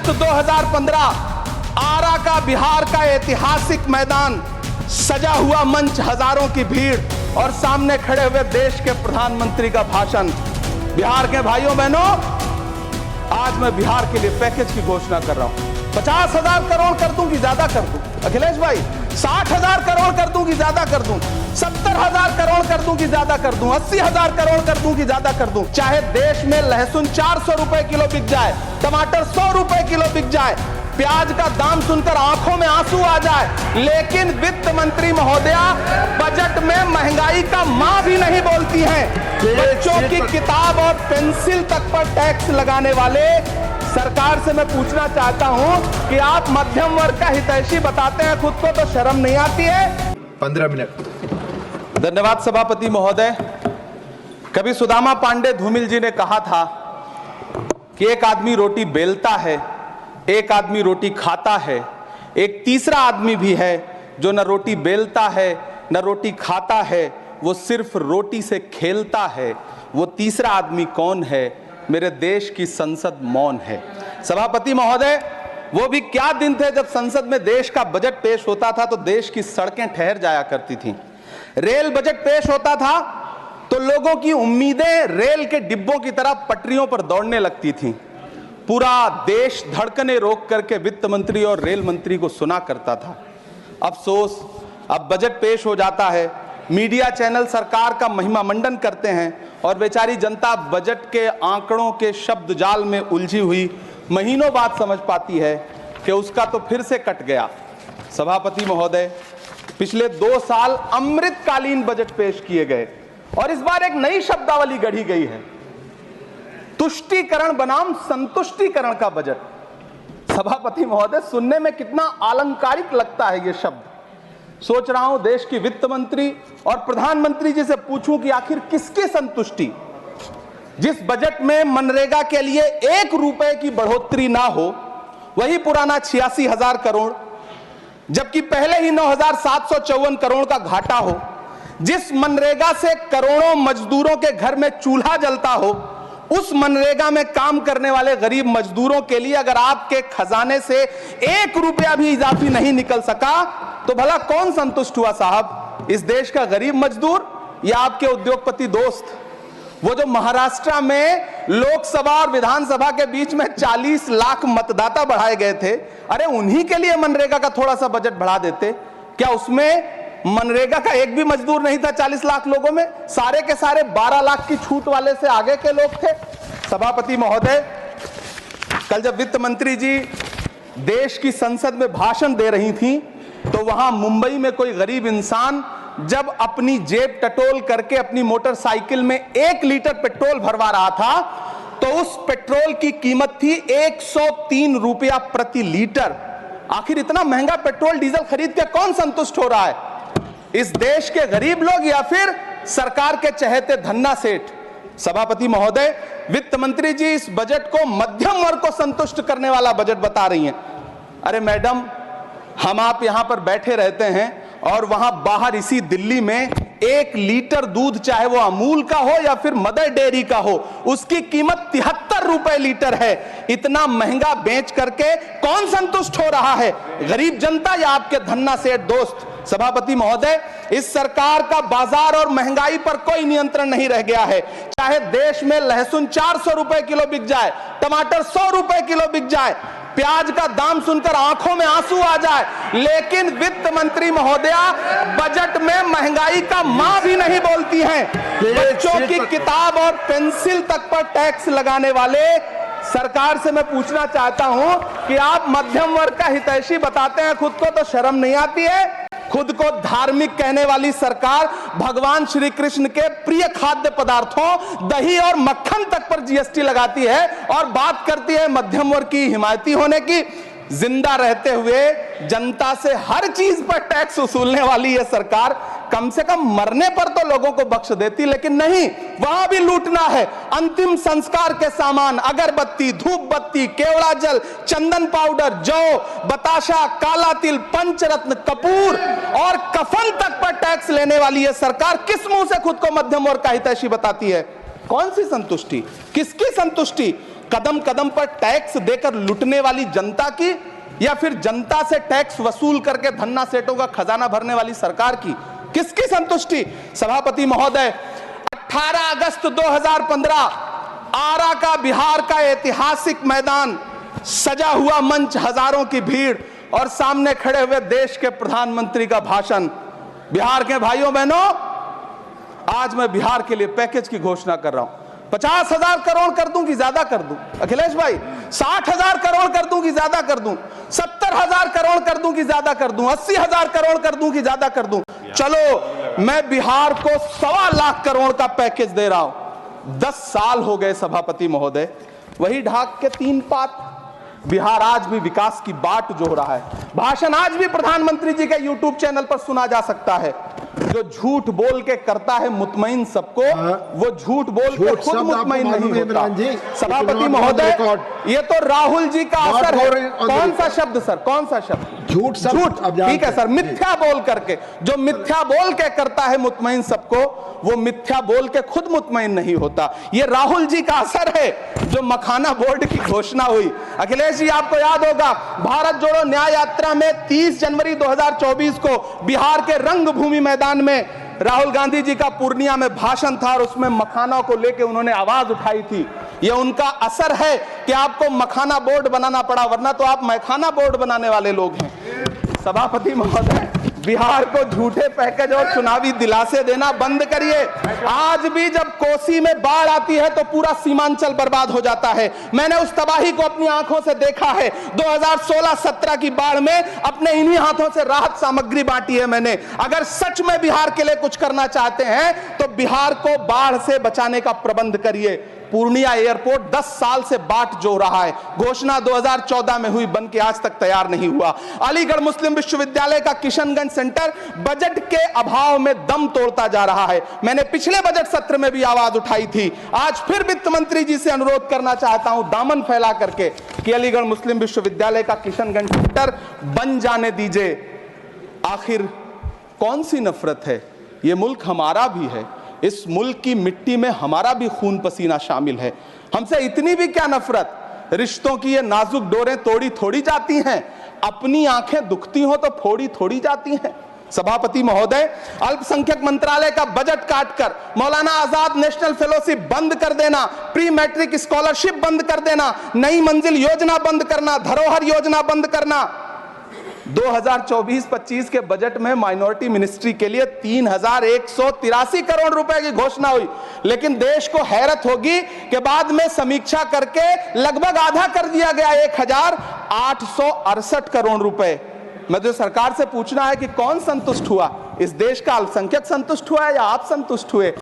अगस्त 2015 आरा का बिहार का ऐतिहासिक मैदान, सजा हुआ मंच, हजारों की भीड़ और सामने खड़े हुए देश के प्रधानमंत्री का भाषण। बिहार के भाइयों बहनों, आज मैं बिहार के लिए पैकेज की घोषणा कर रहा हूं। 50,000 करोड़ कर दूं कि ज्यादा कर दूं? अखिलेश भाई, 60,000 करोड़ कर दूं कि ज्यादा कर दूं? 70,000 करोड़ कर दूं कि ज्यादा कर दूं? 80,000 करोड़ कर दूं कि ज्यादा कर दूं? चाहे देश में लहसुन 400 रुपए किलो बिक जाए, टमाटर 100 रुपए किलो बिक जाए, प्याज का दाम सुनकर आंखों में आंसू आ जाए, लेकिन वित्त मंत्री महोदया बजट में महंगाई का मां भी नहीं बोलती हैं। बच्चों की किताब और पेंसिल तक पर टैक्स लगाने वाले सरकार से मैं पूछना चाहता हूं कि आप मध्यम वर्ग का हितैषी बताते हैं खुद को, तो शर्म नहीं आती है? 15 मिनट। धन्यवाद सभापति महोदय। कभी सुदामा पांडे धूमिल जी ने कहा था कि एक आदमी रोटी बेलता है, एक आदमी रोटी खाता है, एक तीसरा आदमी भी है जो न रोटी बेलता है न रोटी खाता है, वो सिर्फ रोटी से खेलता है। वो तीसरा आदमी कौन है? मेरे देश की संसद मौन है। सभापति महोदय, वो भी क्या दिन थे जब संसद में देश का बजट पेश होता था तो देश की सड़कें ठहर जाया करती थीं। रेल बजट पेश होता था तो लोगों की उम्मीदें रेल के डिब्बों की तरह पटरियों पर दौड़ने लगती थीं। पूरा देश धड़कने रोक करके वित्त मंत्री और रेल मंत्री को सुना करता था। अफसोस, अब बजट पेश हो जाता है, मीडिया चैनल सरकार का महिमा मंडन करते हैं और बेचारी जनता बजट के आंकड़ों के शब्द जाल में उलझी हुई महीनों बाद समझ पाती है कि उसका तो फिर से कट गया। सभापति महोदय, पिछले 2 साल अमृतकालीन बजट पेश किए गए और इस बार एक नई शब्दावली गढ़ी गई है, तुष्टीकरण बनाम संतुष्टीकरण का बजट। सभापति महोदय, सुनने में कितना अलंकारिक लगता है ये शब्द। सोच रहा हूं देश की वित्त मंत्री और प्रधानमंत्री जी से पूछूं कि आखिर किसकी संतुष्टि? जिस बजट में मनरेगा के लिए 1 रुपए की बढ़ोतरी ना हो, वही पुराना 86,000 करोड़, जबकि पहले ही 9,754 करोड़ का घाटा हो, जिस मनरेगा से करोड़ों मजदूरों के घर में चूल्हा जलता हो, उस मनरेगा में काम करने वाले गरीब मजदूरों के लिए अगर आपके खजाने से 1 रुपया भी इजाफी नहीं निकल सका तो भला कौन संतुष्ट हुआ साहब? इस देश का गरीब मजदूर या आपके उद्योगपति दोस्त? वो जो महाराष्ट्र में लोकसभा और विधानसभा के बीच में 40 लाख मतदाता बढ़ाए गए थे, अरे उन्हीं के लिए मनरेगा का थोड़ा सा बजट बढ़ा देते। क्या उसमें मनरेगा का एक भी मजदूर नहीं था 40 लाख लोगों में? सारे के सारे 12 लाख की छूट वाले से आगे के लोग थे। सभापति महोदय, कल जब वित्त मंत्री जी देश की संसद में भाषण दे रही थी तो वहां मुंबई में कोई गरीब इंसान जब अपनी जेब टटोल करके अपनी मोटरसाइकिल में 1 लीटर पेट्रोल भरवा रहा था तो उस पेट्रोल की कीमत थी 103 रुपया प्रति लीटर। आखिर इतना महंगा पेट्रोल डीजल खरीद के कौन संतुष्ट हो रहा है? इस देश के गरीब लोग या फिर सरकार के चहेते धन्ना सेठ? सभापति महोदय, वित्त मंत्री जी इस बजट को मध्यम वर्ग को संतुष्ट करने वाला बजट बता रही हैं। अरे मैडम, हम आप यहां पर बैठे रहते हैं और वहां बाहर इसी दिल्ली में 1 लीटर दूध, चाहे वो अमूल का हो या फिर मदर डेयरी का हो, उसकी कीमत 73 रुपए लीटर है। इतना महंगा बेच करके कौन संतुष्ट हो रहा है? गरीब जनता या आपके धन्ना सेठ दोस्त? सभापति महोदय, इस सरकार का बाजार और महंगाई पर कोई नियंत्रण नहीं रह गया है। चाहे देश में लहसुन 400 रुपए किलो बिक जाए, टमाटर 100 रुपए किलो बिक जाए, प्याज का दाम सुनकर आंखों में आंसू आ जाए, लेकिन वित्त मंत्री महोदया बजट में महंगाई का मां भी नहीं बोलती हैं। बच्चों की किताब और पेंसिल तक पर टैक्स लगाने वाले सरकार से मैं पूछना चाहता हूं कि आप मध्यम वर्ग का हितैषी बताते हैं खुद को, तो शर्म नहीं आती है? खुद को धार्मिक कहने वाली सरकार भगवान श्री कृष्ण के प्रिय खाद्य पदार्थों दही और मक्खन तक पर जीएसटी लगाती है और बात करती है मध्यम वर्ग की हिमायती होने की। जिंदा रहते हुए जनता से हर चीज पर टैक्स वसूलने वाली यह सरकार कम से कम मरने पर तो लोगों को बख्श देती, लेकिन नहीं, वहां भी लूटना है। अंतिम संस्कार के सामान, अगरबत्ती, धूप बत्ती, केवड़ा जल, चंदन पाउडर, जौ, बताशा, काला तिल, पंचरत्न, कपूर और कफन तक पर टैक्स लेने वाली यह सरकार किस मुंह से खुद को मध्यम वर्ग का हितैषी बताती है? कौन सी संतुष्टि? किसकी संतुष्टि? कदम कदम पर टैक्स देकर लुटने वाली जनता की, या फिर जनता से टैक्स वसूल करके धन्ना सेठों का खजाना भरने वाली सरकार की? किसकी संतुष्टि? सभापति महोदय, 18 अगस्त 2015 आरा का बिहार का ऐतिहासिक मैदान, सजा हुआ मंच, हजारों की भीड़ और सामने खड़े हुए देश के प्रधानमंत्री का भाषण। बिहार के भाइयों बहनों, आज मैं बिहार के लिए पैकेज की घोषणा कर रहा हूं। 50,000 करोड़ कर दूं कि ज्यादा कर दूं? अखिलेश भाई, 60,000 करोड़ कर दूं कि ज्यादा कर दूं? 70,000 करोड़ कर दूं कि ज्यादा कर दूं? 80,000 करोड़ कर दूं कि ज्यादा कर दूं? चलो, मैं बिहार को 1.25 लाख करोड़ का पैकेज दे रहा हूं। 10 साल हो गए सभापति महोदय, वही ढाक के 3 पात। बिहार आज भी विकास की बाट जो रहा है। भाषण आज भी प्रधानमंत्री जी के यूट्यूब चैनल पर सुना जा सकता है। जो झूठ बोल के करता है मुतमईन सबको, वो झूठ बोल के खुद मुतमईन नहीं होता। सभापति महोदय, ये तो राहुल जी का असर है। कौन सा शब्द सर, कौन सा शब्द? झूठ। ठीक है सर, मिथ्या बोल करके, जो मिथ्या बोल के करता है मुतमईन सबको, वो मिथ्या बोल के खुद मुतमईन नहीं होता। ये राहुल जी का असर है। जो मखाना बोर्ड की घोषणा हुई, अखिलेश जी आपको याद होगा, भारत जोड़ो न्याय यात्रा में 30 जनवरी 2024 को बिहार के रंगभूमि मैदान में राहुल गांधी जी का पूर्णिया में भाषण था और उसमें मखाना को लेकर उन्होंने आवाज उठाई थी। यह उनका असर है कि आपको मखाना बोर्ड बनाना पड़ा, वरना तो आप मैखाना बोर्ड बनाने वाले लोग हैं। सभापति महोदय, बिहार को झूठे पैकेज और चुनावी दिलासे देना बंद करिए। आज भी जब कोसी में बाढ़ आती है तो पूरा सीमांचल बर्बाद हो जाता है। मैंने उस तबाही को अपनी आंखों से देखा है। 2016-17 की बाढ़ में अपने इन्हीं हाथों से राहत सामग्री बांटी है मैंने। अगर सच में बिहार के लिए कुछ करना चाहते हैं तो बिहार को बाढ़ से बचाने का प्रबंध करिए। पूर्णिया एयरपोर्ट 10 साल से बाट जो रहा है, घोषणा 2014 में हुई, बन के आज तक तैयार नहीं हुआ। अलीगढ़ मुस्लिम विश्वविद्यालय का किशनगंज सेंटर बजट के अभाव में दम तोड़ता जा रहा है। मैंने पिछले बजट सत्र में भी आवाज उठाई थी। आज फिर वित्त मंत्री जी से अनुरोध करना चाहता हूं, दामन फैला करके, कि अलीगढ़ मुस्लिम विश्वविद्यालय का किशनगंज सेंटर बन जाने दीजिए। आखिर कौन सी नफरत है? यह मुल्क हमारा भी है। इस मुल्क की मिट्टी में हमारा भी खून पसीना शामिल है। हमसे इतनी भी क्या नफरत? रिश्तों की ये नाजुक डोरें तोड़ी थोड़ी जाती हैं। अपनी आंखें दुखती हो तो फोड़ी थोड़ी जाती हैं। सभापति महोदय, अल्पसंख्यक मंत्रालय का बजट काटकर मौलाना आजाद नेशनल फेलोशिप बंद कर देना, प्री मैट्रिक स्कॉलरशिप बंद कर देना, नई मंजिल योजना बंद करना, धरोहर योजना बंद करना। 2024-25 के बजट में माइनॉरिटी मिनिस्ट्री के लिए 3,183 करोड़ रुपए की घोषणा हुई, लेकिन देश को हैरत होगी कि बाद में समीक्षा करके लगभग आधा कर दिया गया, 1,868 करोड़ रुपए। मैं तो सरकार से पूछना है कि कौन संतुष्ट हुआ? इस देश का अल्पसंख्यक संतुष्ट हुआ या आप संतुष्ट हुए?